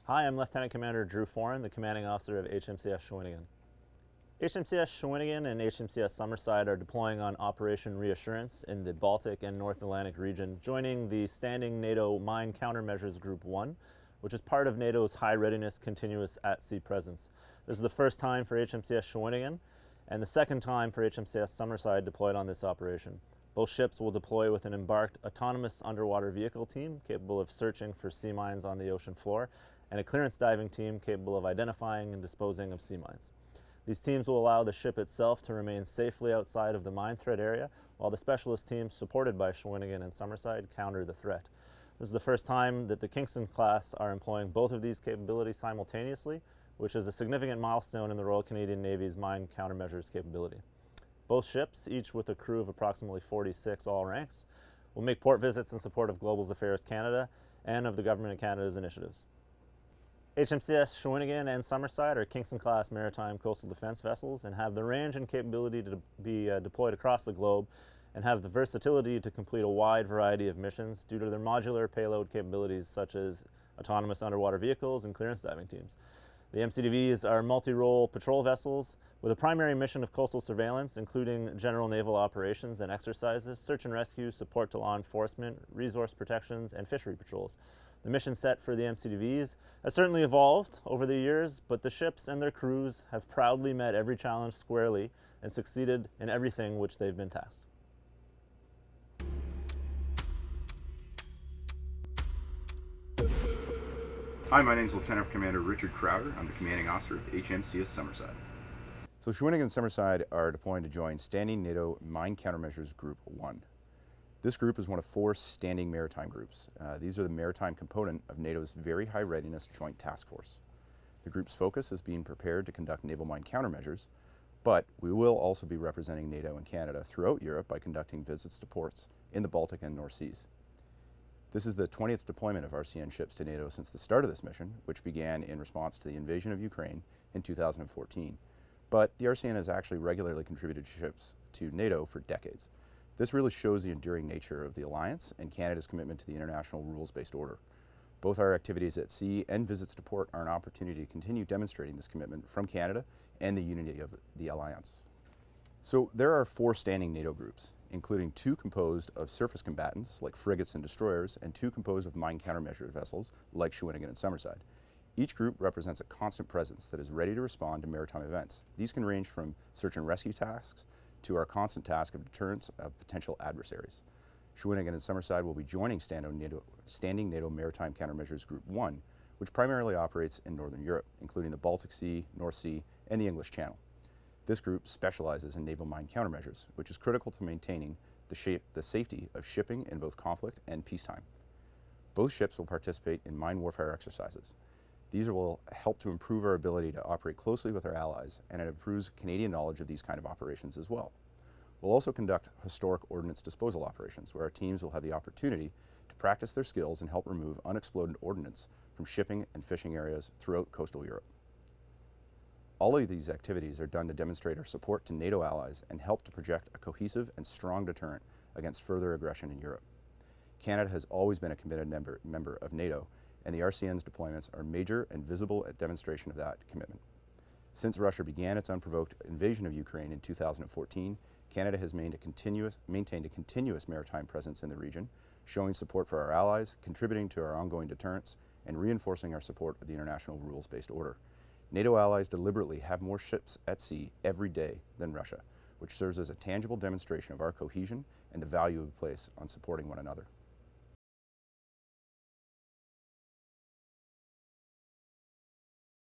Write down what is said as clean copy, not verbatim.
Hi, I'm Lieutenant Commander Drew Foran, the commanding officer of HMCS Shawinigan. HMCS Shawinigan and HMCS Summerside are deploying on Operation Reassurance in the Baltic and North Atlantic region, joining the standing NATO Mine Countermeasures Group 1, which is part of NATO's High Readiness Continuous at-Sea Presence. This is the first time for HMCS Shawinigan and the second time for HMCS Summerside deployed on this operation. Both ships will deploy with an embarked autonomous underwater vehicle team capable of searching for sea mines on the ocean floor and a clearance diving team capable of identifying and disposing of sea mines. These teams will allow the ship itself to remain safely outside of the mine threat area, while the specialist teams supported by Shawinigan and Summerside counter the threat. This is the first time that the Kingston class are employing both of these capabilities simultaneously, which is a significant milestone in the Royal Canadian Navy's mine countermeasures capability. Both ships, each with a crew of approximately 46 all ranks, will make port visits in support of Global Affairs Canada and of the Government of Canada's initiatives. HMCS Shawinigan and Summerside are Kingston-class maritime coastal defense vessels and have the range and capability to be deployed across the globe and have the versatility to complete a wide variety of missions due to their modular payload capabilities such as autonomous underwater vehicles and clearance diving teams. The MCDVs are multi-role patrol vessels with a primary mission of coastal surveillance, including general naval operations and exercises, search and rescue, support to law enforcement, resource protections, and fishery patrols. The mission set for the MCDVs has certainly evolved over the years, but the ships and their crews have proudly met every challenge squarely and succeeded in everything which they've been tasked. Hi, my name is Lieutenant Commander Richard Crowder. I'm the commanding officer of HMCS Summerside. So Shawinigan and Summerside are deploying to join Standing NATO Mine Countermeasures Group 1. This group is one of 4 standing maritime groups. These are the maritime component of NATO's Very High Readiness Joint Task Force. The group's focus is being prepared to conduct naval mine countermeasures, but we will also be representing NATO and Canada throughout Europe by conducting visits to ports in the Baltic and North Seas. This is the 20th deployment of RCN ships to NATO since the start of this mission, which began in response to the invasion of Ukraine in 2014. But the RCN has actually regularly contributed ships to NATO for decades. This really shows the enduring nature of the alliance and Canada's commitment to the international rules-based order. Both our activities at sea and visits to port are an opportunity to continue demonstrating this commitment from Canada and the unity of the alliance. So there are 4 standing NATO groups, including 2 composed of surface combatants like frigates and destroyers and 2 composed of mine countermeasure vessels like Shawinigan and Summerside. Each group represents a constant presence that is ready to respond to maritime events. These can range from search and rescue tasks to our constant task of deterrence of potential adversaries. Shawinigan and Summerside will be joining Standing NATO Maritime Countermeasures Group 1, which primarily operates in Northern Europe, including the Baltic Sea, North Sea, and the English Channel. This group specializes in naval mine countermeasures, which is critical to maintaining the safety of shipping in both conflict and peacetime. Both ships will participate in mine warfare exercises. These will help to improve our ability to operate closely with our allies, and it improves Canadian knowledge of these kind of operations as well. We'll also conduct historic ordnance disposal operations, where our teams will have the opportunity to practice their skills and help remove unexploded ordnance from shipping and fishing areas throughout coastal Europe. All of these activities are done to demonstrate our support to NATO allies and help to project a cohesive and strong deterrent against further aggression in Europe. Canada has always been a committed member of NATO, and the RCN's deployments are major and visible demonstration of that commitment. Since Russia began its unprovoked invasion of Ukraine in 2014, Canada has maintained a continuous maritime presence in the region, showing support for our allies, contributing to our ongoing deterrence, and reinforcing our support of the international rules-based order. NATO allies deliberately have more ships at sea every day than Russia, which serves as a tangible demonstration of our cohesion and the value we place on supporting one another.